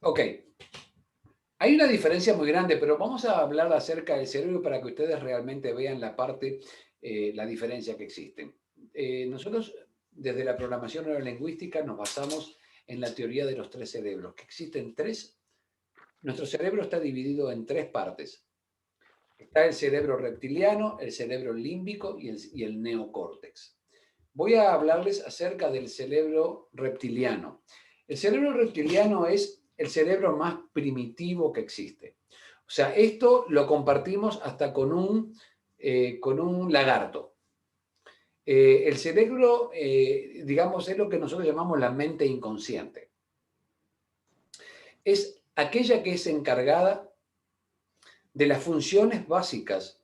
Ok, hay una diferencia muy grande, pero vamos a hablar acerca del cerebro para que ustedes realmente vean la parte, la diferencia que existe. Nosotros, desde la programación neurolingüística, nos basamos en la teoría de los tres cerebros, que existen tres. Nuestro cerebro está dividido en tres partes. Está el cerebro reptiliano, el cerebro límbico y el neocórtex. Voy a hablarles acerca del cerebro reptiliano. El cerebro reptiliano es el cerebro más primitivo que existe. O sea, esto lo compartimos hasta con un lagarto. El cerebro, digamos, es lo que nosotros llamamos la mente inconsciente. Es aquella que es encargada de las funciones básicas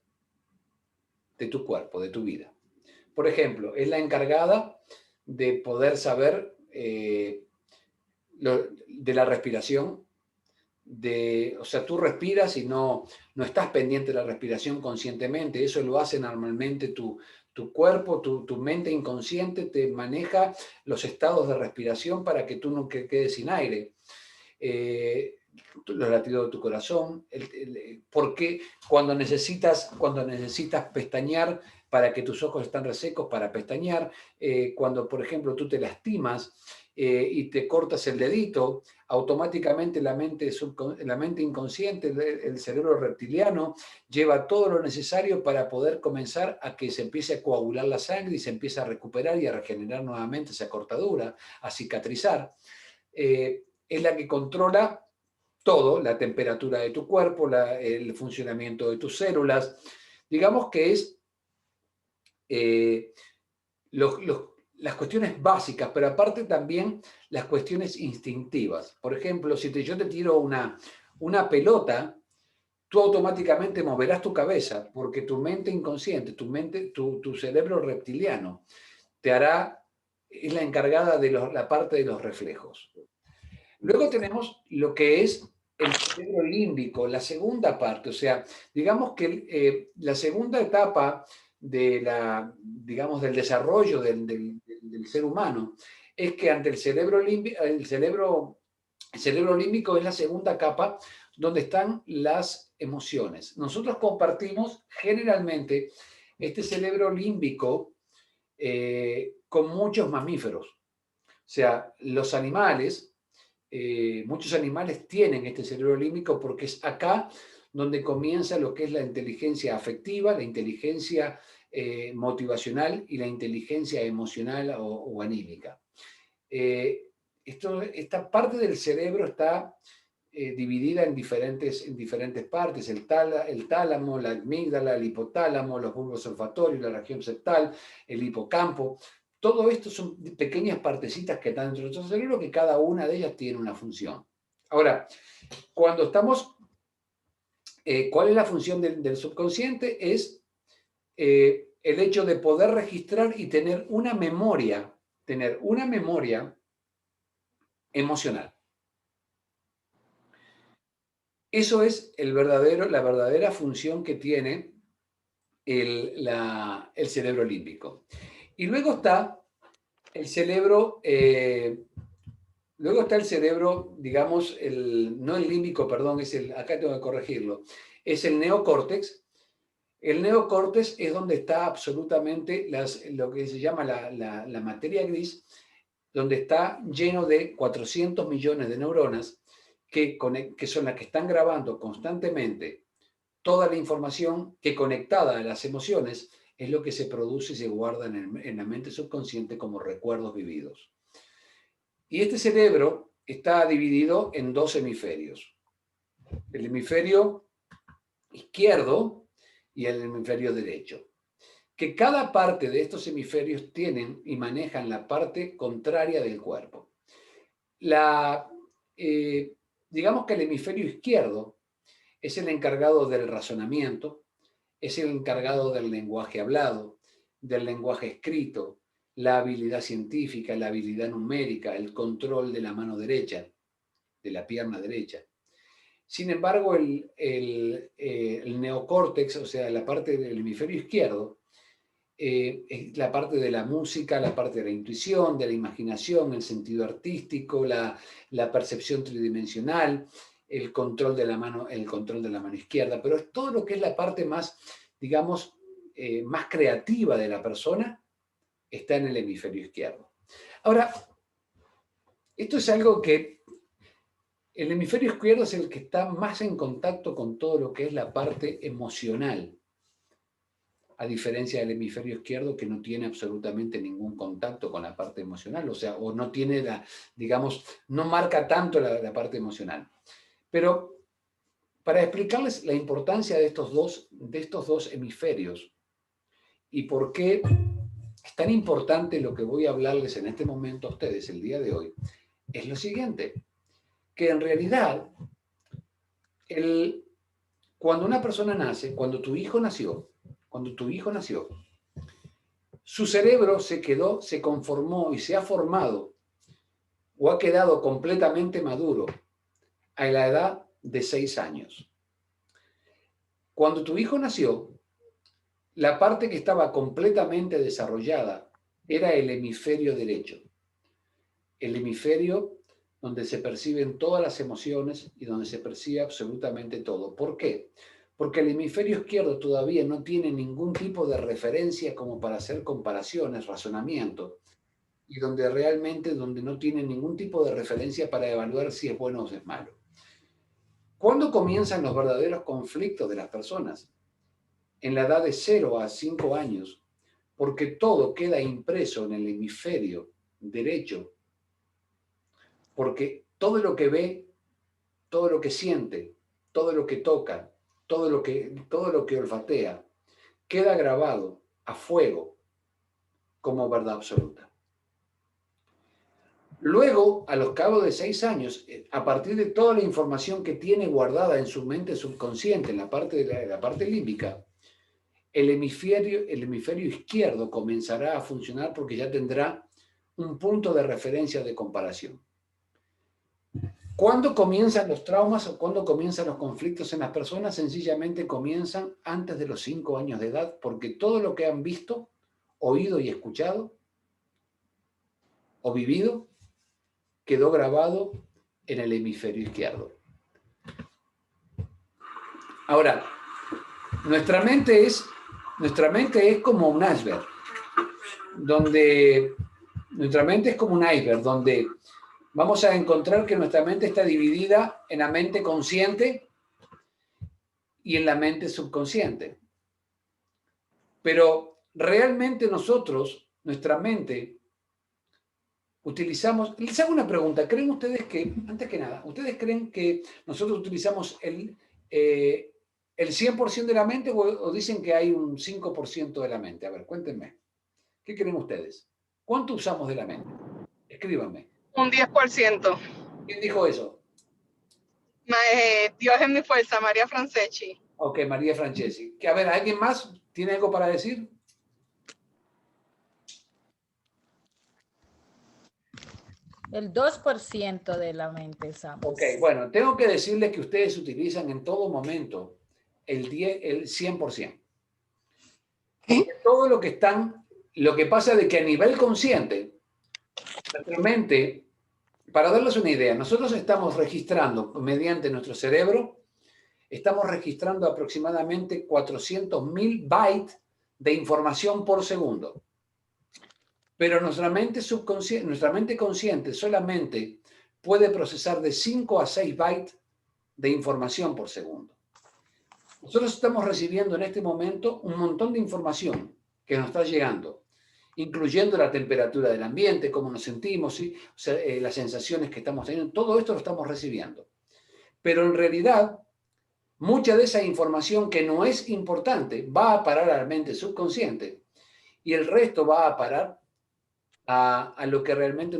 de tu cuerpo, de tu vida. Por ejemplo, es la encargada de poder saber de la respiración, o sea, tú respiras y no estás pendiente de la respiración conscientemente, eso lo hace normalmente tu cuerpo, tu mente inconsciente te maneja los estados de respiración para que tú no quedes sin aire. Eh, los latidos de tu corazón, porque cuando necesitas pestañear para que tus ojos están resecos para pestañear, cuando por ejemplo tú te lastimas y te cortas el dedito, automáticamente la mente inconsciente, el cerebro reptiliano, lleva todo lo necesario para poder comenzar a que se empiece a coagular la sangre y se empiece a recuperar y a regenerar nuevamente esa cortadura, a cicatrizar. Es la que controla todo, la temperatura de tu cuerpo, el funcionamiento de tus células. Digamos que es eh, los, los, las cuestiones básicas, pero aparte también las cuestiones instintivas. Por ejemplo, si yo te tiro una pelota, tú automáticamente moverás tu cabeza, porque tu mente inconsciente, tu cerebro reptiliano, es la encargada de la parte de los reflejos. Luego tenemos lo que es el cerebro límbico, la segunda parte, o sea, digamos que la segunda etapa digamos, del desarrollo del ser humano es que ante el cerebro límbico es la segunda capa donde están las emociones. Nosotros compartimos generalmente este cerebro límbico con muchos mamíferos. O sea, muchos animales tienen este cerebro límbico porque es acá donde comienza lo que es la inteligencia afectiva, la inteligencia motivacional y la inteligencia emocional o anímica. Esta parte del cerebro está dividida en diferentes partes, el tálamo, la amígdala, el hipotálamo, los bulbos olfatorios, la región septal, el hipocampo. Todo esto son pequeñas partecitas que están dentro de nuestro cerebro que cada una de ellas tiene una función. Ahora, cuando estamos, ¿cuál es la función del subconsciente? Es el hecho de poder registrar y tener una memoria emocional. Eso es la verdadera función que tiene el cerebro límbico. Y el cerebro, eh, luego está el cerebro, digamos, no el límbico, perdón, acá tengo que corregirlo, es el neocórtex. El neocórtex es donde está absolutamente lo que se llama la materia gris, donde está lleno de 400 millones de neuronas que son las que están grabando constantemente toda la información que conectada a las emociones es lo que se produce y se guarda en la mente subconsciente como recuerdos vividos. Y este cerebro está dividido en dos hemisferios, el hemisferio izquierdo y el hemisferio derecho, que cada parte de estos hemisferios tienen y manejan la parte contraria del cuerpo. La, eh, digamos que el hemisferio izquierdo es el encargado del razonamiento, es el encargado del lenguaje hablado, del lenguaje escrito, la habilidad científica, la habilidad numérica, el control de la mano derecha, de la pierna derecha. Sin embargo, el neocórtex, o sea, la parte del hemisferio izquierdo, la parte de la música, la parte de la intuición, de la imaginación, el sentido artístico, la percepción tridimensional, el control de la mano izquierda, pero es todo lo que es la parte más, digamos, más creativa de la persona, está en el hemisferio izquierdo. Ahora, esto es algo que el hemisferio izquierdo es el que está más en contacto con todo lo que es la parte emocional, a diferencia del hemisferio izquierdo que no tiene absolutamente ningún contacto con la parte emocional, o sea, o no tiene digamos, no marca tanto la parte emocional. Pero para explicarles la importancia de estos dos hemisferios y por qué es tan importante lo que voy a hablarles en este momento a ustedes el día de hoy, es lo siguiente, que en realidad cuando una persona nace, cuando tu hijo nació, su cerebro se conformó y se ha formado o ha quedado completamente maduro a la edad de 6 años. Cuando tu hijo nació, la parte que estaba completamente desarrollada era el hemisferio derecho, el hemisferio donde se perciben todas las emociones y donde se percibe absolutamente todo. ¿Por qué? Porque el hemisferio izquierdo todavía no tiene ningún tipo de referencia como para hacer comparaciones, razonamiento, y donde no tiene ningún tipo de referencia para evaluar si es bueno o si es malo. ¿Cuándo comienzan los verdaderos conflictos de las personas? En la edad de 0 a 5 años, porque todo queda impreso en el hemisferio derecho, porque todo lo que ve, todo lo que siente, todo lo que toca, todo lo que olfatea, queda grabado a fuego como verdad absoluta. Luego, a los cabos de 6 años, a partir de toda la información que tiene guardada en su mente subconsciente, en la parte límbica, el hemisferio izquierdo comenzará a funcionar porque ya tendrá un punto de referencia de comparación. ¿Cuándo comienzan los traumas o cuándo comienzan los conflictos en las personas? Sencillamente comienzan antes de los 5 años de edad, porque todo lo que han visto, oído y escuchado o vivido quedó grabado en el hemisferio izquierdo. Ahora, nuestra mente es como un iceberg, donde vamos a encontrar que nuestra mente está dividida en la mente consciente y en la mente subconsciente. Pero realmente nuestra mente, les hago una pregunta, ¿creen ustedes que, antes que nada, ustedes creen que nosotros utilizamos el 100% de la mente o dicen que hay un 5% de la mente? A ver, cuéntenme. ¿Qué creen ustedes? ¿Cuánto usamos de la mente? Escríbanme. Un 10%. ¿Quién dijo eso? Dios es mi fuerza, María Franceschi. Ok, María Franceschi. A ver, ¿alguien más tiene algo para decir? El 2% de la mente usamos. Ok, bueno, tengo que decirles que ustedes utilizan en todo momento el 100%. Todo lo que pasa de que a nivel consciente, nuestra mente, para darles una idea, nosotros estamos registrando mediante nuestro cerebro, estamos registrando aproximadamente 400.000 bytes de información por segundo. Pero nuestra mente consciente solamente puede procesar de 5 a 6 bytes de información por segundo. Nosotros estamos recibiendo en este momento un montón de información que nos está llegando, incluyendo la temperatura del ambiente, cómo nos sentimos, ¿sí? O sea, las sensaciones que estamos teniendo, todo esto lo estamos recibiendo. Pero en realidad, mucha de esa información que no es importante va a parar a la mente subconsciente y el resto va a parar a lo que realmente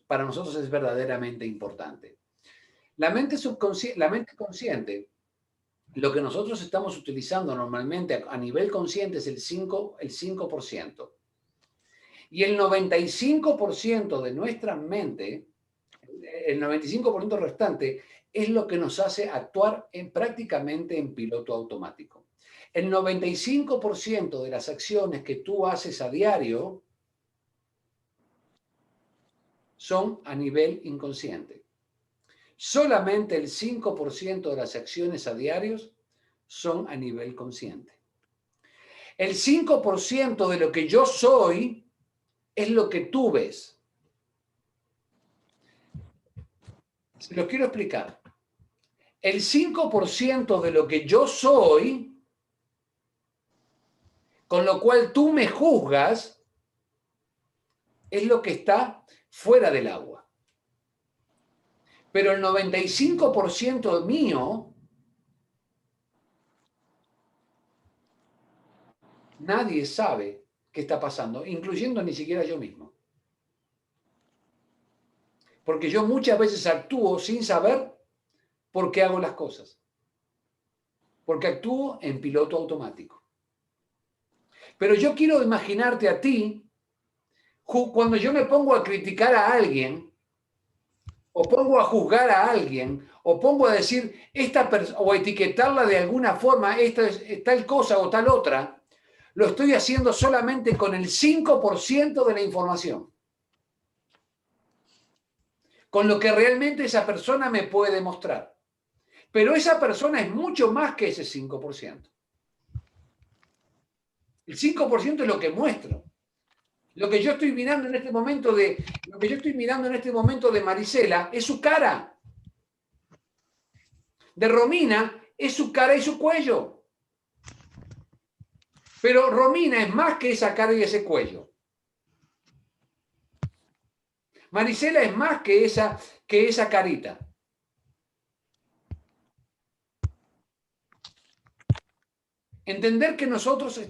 para nosotros es verdaderamente importante. La mente consciente, lo que nosotros estamos utilizando normalmente a nivel consciente es el 5%. Y el 95% de nuestra mente, el 95% restante, es lo que nos hace actuar prácticamente en piloto automático. El 95% de las acciones que tú haces a diario son a nivel inconsciente. Solamente el 5% de las acciones a diarios son a nivel consciente. El 5% de lo que yo soy es lo que tú ves. Se los quiero explicar. El 5% de lo que yo soy, con lo cual tú me juzgas, es lo que está fuera del agua. Pero el 95% mío, nadie sabe qué está pasando, incluyendo ni siquiera yo mismo. Porque yo muchas veces actúo sin saber por qué hago las cosas. Porque actúo en piloto automático. Pero yo quiero imaginarte a ti, cuando yo me pongo a criticar a alguien, o pongo a juzgar a alguien, o pongo a decir, o a etiquetarla de alguna forma, esta es tal cosa o tal otra, lo estoy haciendo solamente con el 5% de la información. Con lo que realmente esa persona me puede mostrar. Pero esa persona es mucho más que ese 5%. El 5% es lo que muestro. Lo que yo estoy mirando en este momento de Marisela es su cara. De Romina es su cara y su cuello. Pero Romina es más que esa cara y ese cuello. Marisela es más que esa carita. Entender que nosotros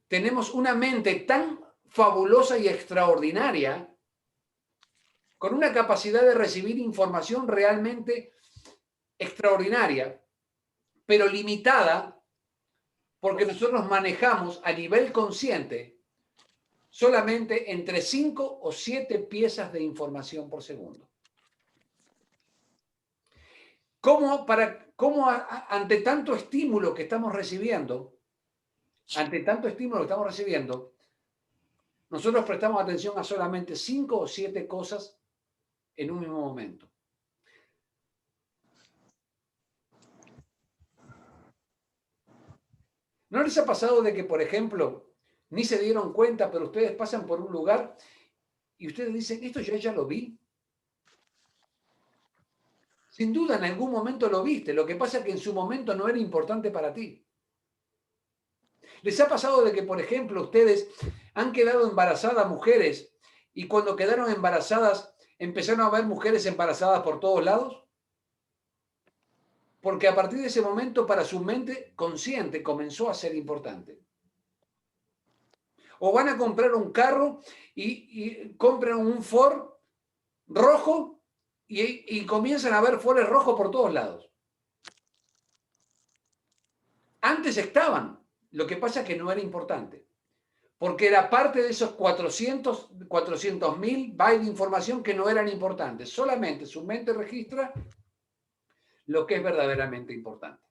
tenemos una mente tan fabulosa y extraordinaria, con una capacidad de recibir información realmente extraordinaria, pero limitada, porque nosotros manejamos a nivel consciente solamente entre 5 o 7 piezas de información por segundo. ¿Cómo ante tanto estímulo que estamos recibiendo, nosotros prestamos atención a solamente 5 o 7 cosas en un mismo momento? ¿No les ha pasado de que, por ejemplo, ni se dieron cuenta, pero ustedes pasan por un lugar y ustedes dicen, esto yo ya lo vi? Sin duda, en algún momento lo viste. Lo que pasa es que en su momento no era importante para ti. ¿Les ha pasado de que, por ejemplo, ustedes han quedado embarazadas mujeres y cuando quedaron embarazadas empezaron a ver mujeres embarazadas por todos lados? Porque a partir de ese momento para su mente consciente comenzó a ser importante. O van a comprar un carro y compran un Ford rojo y comienzan a ver Fords rojos por todos lados. Antes estaban, lo que pasa es que no era importante, porque era parte de esos 400.000 bytes de información que no eran importantes. Solamente su mente registra lo que es verdaderamente importante.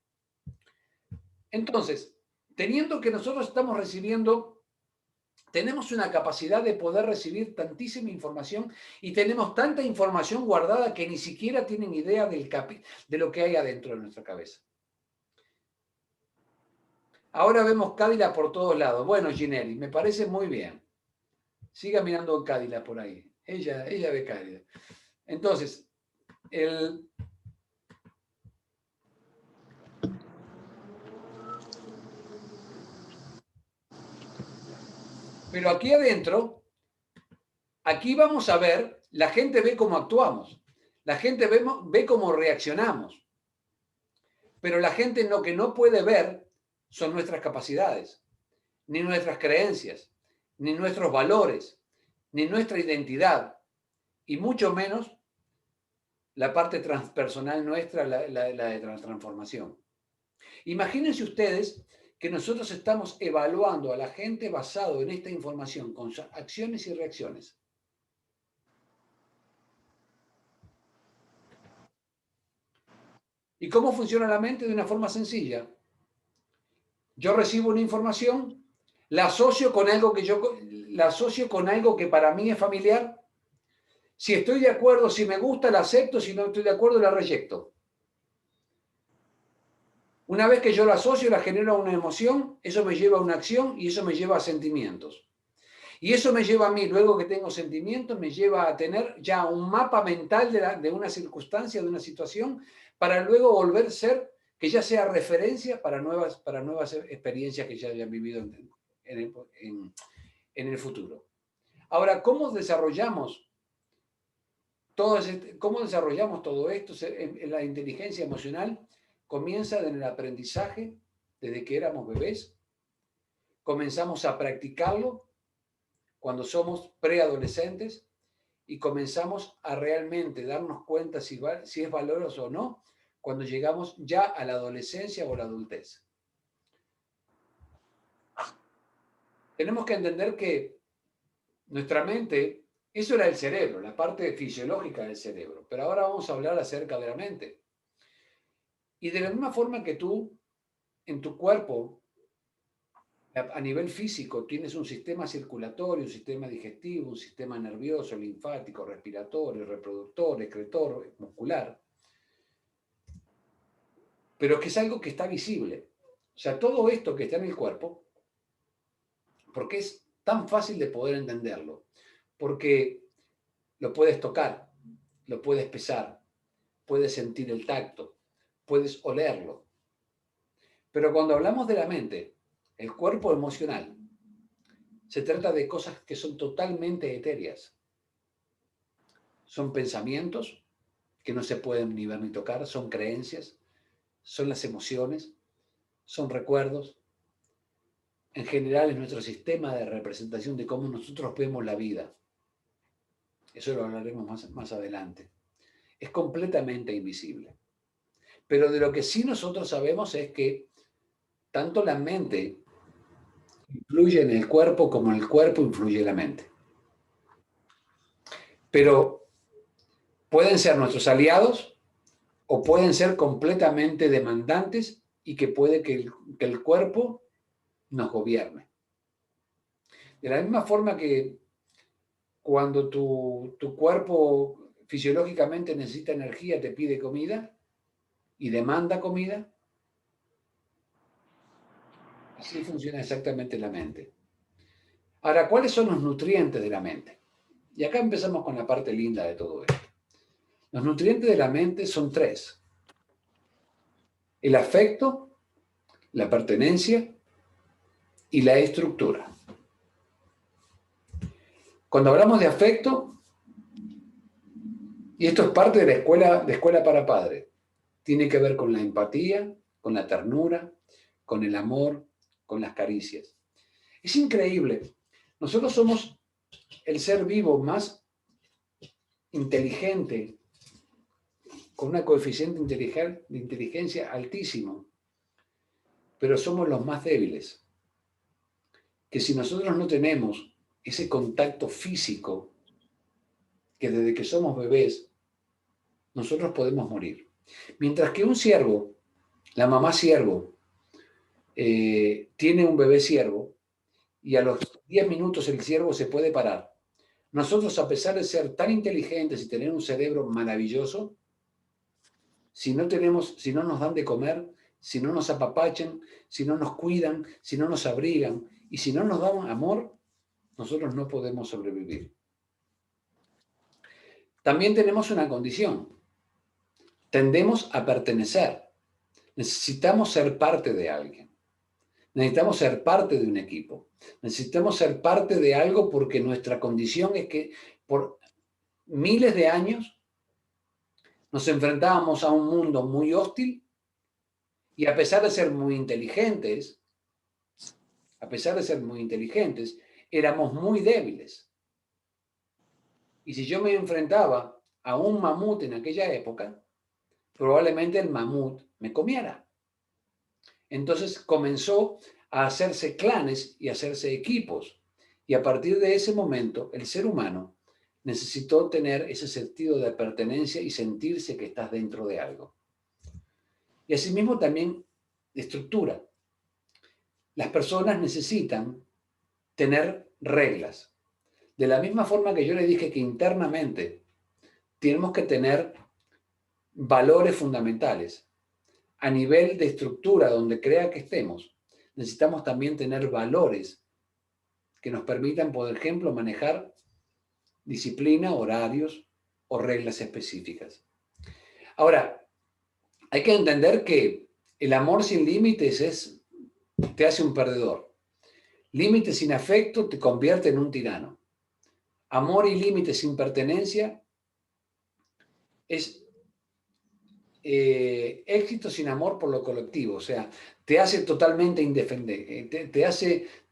Entonces, teniendo que nosotros estamos tenemos una capacidad de poder recibir tantísima información y tenemos tanta información guardada que ni siquiera tienen idea de lo que hay adentro de nuestra cabeza. Ahora vemos Cádila por todos lados. Bueno, Ginelli, me parece muy bien. Siga mirando Cádila por ahí. Ella ve Cádila. Entonces, pero aquí adentro, aquí vamos a ver, la gente ve cómo actuamos. La gente ve cómo reaccionamos. Pero la gente lo que no puede ver son nuestras capacidades, ni nuestras creencias, ni nuestros valores, ni nuestra identidad, y mucho menos la parte transpersonal nuestra, la de transformación. Imagínense ustedes que nosotros estamos evaluando a la gente basado en esta información, con acciones y reacciones. ¿Y cómo funciona la mente? De una forma sencilla. yo recibo una información, la asocio con algo que para mí es familiar. Si estoy de acuerdo, si me gusta, la acepto, si no estoy de acuerdo, la reyecto. Una vez que yo la asocio, la genero una emoción, eso me lleva a una acción y eso me lleva a sentimientos. Y eso me lleva a mí, luego que tengo sentimientos, me lleva a tener ya un mapa mental de una circunstancia, de una situación, para luego volver a ser, que ya sea referencia para nuevas experiencias que ya hayan vivido en el futuro. Ahora, ¿cómo desarrollamos todo esto? En la inteligencia emocional comienza en el aprendizaje desde que éramos bebés, comenzamos a practicarlo cuando somos preadolescentes y comenzamos a realmente darnos cuenta si es valioso o no cuando llegamos ya a la adolescencia o la adultez. Tenemos que entender que nuestra mente, eso era el cerebro, la parte fisiológica del cerebro, pero ahora vamos a hablar acerca de la mente. Y de la misma forma que tú, en tu cuerpo, a nivel físico, tienes un sistema circulatorio, un sistema digestivo, un sistema nervioso, linfático, respiratorio, reproductor, excretor, muscular, pero que es algo que está visible. O sea, todo esto que está en el cuerpo, porque es tan fácil de poder entenderlo, porque lo puedes tocar, lo puedes pesar, puedes sentir el tacto, puedes olerlo. Pero cuando hablamos de la mente, el cuerpo emocional, se trata de cosas que son totalmente etéreas. Son pensamientos que no se pueden ni ver ni tocar, son creencias, son las emociones, son recuerdos. En general es nuestro sistema de representación de cómo nosotros vemos la vida. Eso lo hablaremos más adelante. Es completamente invisible. Pero de lo que sí nosotros sabemos es que tanto la mente influye en el cuerpo como el cuerpo influye en la mente. Pero pueden ser nuestros aliados o pueden ser completamente demandantes y que puede que el cuerpo nos gobierne. De la misma forma que cuando tu cuerpo fisiológicamente necesita energía, te pide comida y demanda comida, así funciona exactamente la mente. Ahora, ¿cuáles son los nutrientes de la mente? Y acá empezamos con la parte linda de todo esto. Los nutrientes de la mente son 3. El afecto, la pertenencia y la estructura. Cuando hablamos de afecto, y esto es parte de la escuela para padres, tiene que ver con la empatía, con la ternura, con el amor, con las caricias. Es increíble. Nosotros somos el ser vivo más inteligente, con una coeficiente de inteligencia altísimo, pero somos los más débiles. Que si nosotros no tenemos ese contacto físico, que desde que somos bebés, nosotros podemos morir. Mientras que un ciervo, la mamá ciervo, tiene un bebé ciervo y a los 10 minutos el ciervo se puede parar. Nosotros, a pesar de ser tan inteligentes y tener un cerebro maravilloso, si no nos dan de comer, si no nos apapachan, si no nos cuidan, si no nos abrigan y si no nos dan amor, nosotros no podemos sobrevivir. También tenemos una condición. Tendemos a pertenecer. Necesitamos ser parte de alguien. Necesitamos ser parte de un equipo. Necesitamos ser parte de algo porque nuestra condición es que por miles de años nos enfrentábamos a un mundo muy hostil y a pesar de ser muy inteligentes, éramos muy débiles. Y si yo me enfrentaba a un mamut en aquella época, probablemente el mamut me comiera. Entonces comenzó a hacerse clanes y a hacerse equipos. Y a partir de ese momento, el ser humano necesitó tener ese sentido de pertenencia y sentirse que estás dentro de algo. Y asimismo también de estructura. las personas necesitan tener reglas. De la misma forma que yo le dije que internamente tenemos que tener valores fundamentales. A nivel de estructura, donde crea que estemos, necesitamos también tener valores que nos permitan, por ejemplo, manejar disciplina, horarios o reglas específicas. Ahora, hay que entender que el amor sin límites te hace un perdedor. Límites sin afecto te convierte en un tirano. Amor y límites sin pertenencia es éxito sin amor por lo colectivo. O sea, te hace totalmente indefendible,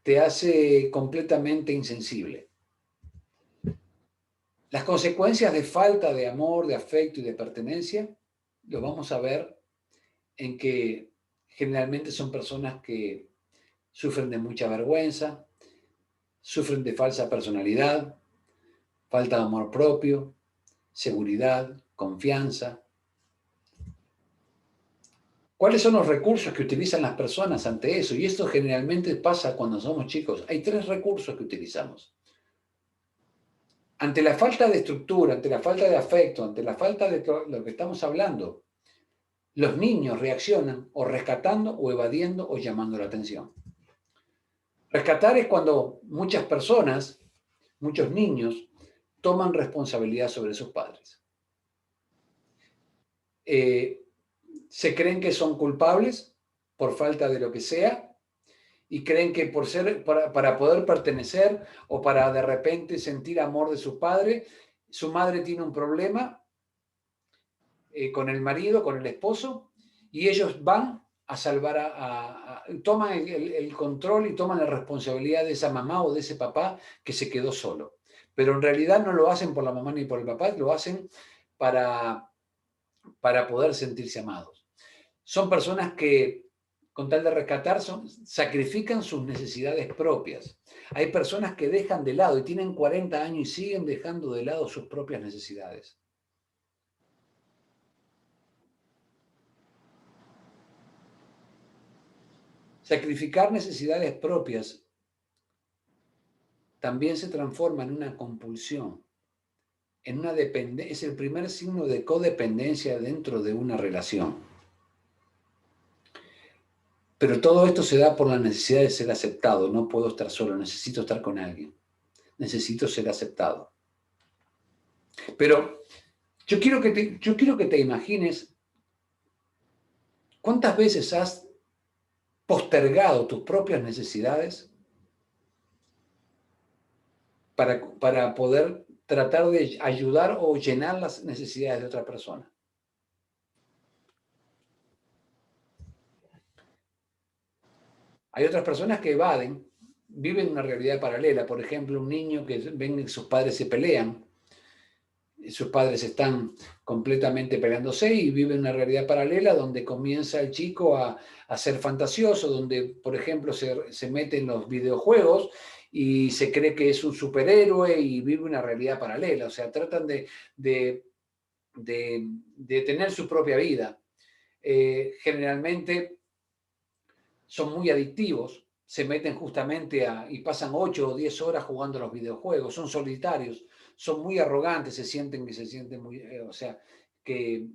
te hace completamente insensible. Las consecuencias de falta de amor, de afecto y de pertenencia, lo vamos a ver en que generalmente son personas que sufren de mucha vergüenza, sufren de falsa personalidad, falta de amor propio, seguridad, confianza. ¿Cuáles son los recursos que utilizan las personas ante eso? Y esto generalmente pasa cuando somos chicos. Hay 3 recursos que utilizamos. Ante la falta de estructura, ante la falta de afecto, ante la falta de lo que estamos hablando, los niños reaccionan o rescatando o evadiendo o llamando la atención. Rescatar es cuando muchas personas, muchos niños, toman responsabilidad sobre sus padres. Se creen que son culpables por falta de lo que sea y creen que para poder pertenecer o para de repente sentir amor de su padre, su madre tiene un problema con el marido, con el esposo, y ellos van a salvar, toman el control y toman la responsabilidad de esa mamá o de ese papá que se quedó solo. Pero en realidad no lo hacen por la mamá ni por el papá, lo hacen para poder sentirse amados. Son personas que, con tal de rescatar, sacrifican sus necesidades propias. Hay personas que dejan de lado y tienen 40 años y siguen dejando de lado sus propias necesidades. Sacrificar necesidades propias también se transforma en una compulsión, en una dependencia. Es el primer signo de codependencia dentro de una relación. Pero todo esto se da por la necesidad de ser aceptado. No puedo estar solo, necesito estar con alguien. Necesito ser aceptado. Pero yo quiero que te imagines cuántas veces has postergado tus propias necesidades para poder tratar de ayudar o llenar las necesidades de otra persona. Hay otras personas que evaden, viven una realidad paralela. Por ejemplo, un niño que ven que sus padres se pelean, sus padres están completamente peleándose y vive una realidad paralela donde comienza el chico a ser fantasioso, donde, por ejemplo, se mete en los videojuegos y se cree que es un superhéroe y vive una realidad paralela. O sea, tratan de tener su propia vida. Generalmente son muy adictivos, se meten justamente y pasan 8 o 10 horas jugando a los videojuegos, son solitarios, son muy arrogantes, se sienten muy, o sea, que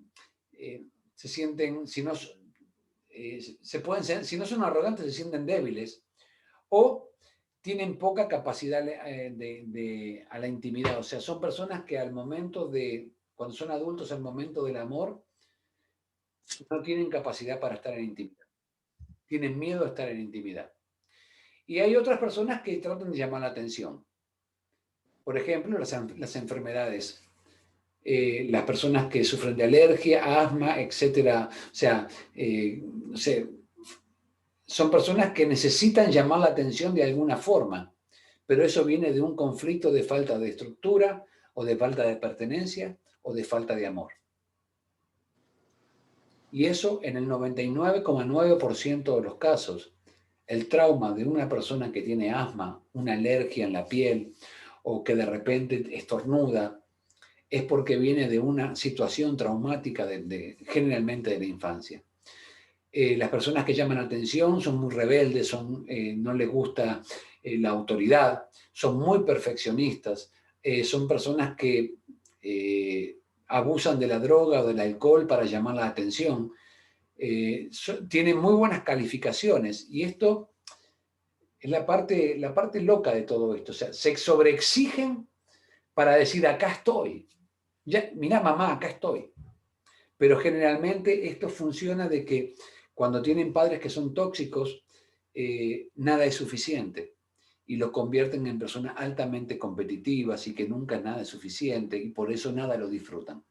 se sienten, si no son arrogantes, se sienten débiles, o tienen poca capacidad a la intimidad. O sea, son personas que cuando son adultos, al momento del amor, no tienen capacidad para estar en intimidad. Tienen miedo a estar en intimidad. Y hay otras personas que tratan de llamar la atención. Por ejemplo, las enfermedades. Las personas que sufren de alergia, asma, etc. O sea, no sé, son personas que necesitan llamar la atención de alguna forma, pero eso viene de un conflicto de falta de estructura o de falta de pertenencia o de falta de amor. Y eso en el 99,9% de los casos. El trauma de una persona que tiene asma, una alergia en la piel o que de repente estornuda, es porque viene de una situación traumática generalmente de la infancia. Las personas que llaman atención son muy rebeldes, no les gusta la autoridad, son muy perfeccionistas, son personas que abusan de la droga o del alcohol para llamar la atención. Tienen muy buenas calificaciones y esto es la parte loca de todo esto. O sea, se sobreexigen para decir, acá estoy. Ya, mirá, mamá, acá estoy. Pero generalmente esto funciona de que cuando tienen padres que son tóxicos, nada es suficiente y los convierten en personas altamente competitivas y que nunca nada es suficiente y por eso nada lo disfrutan.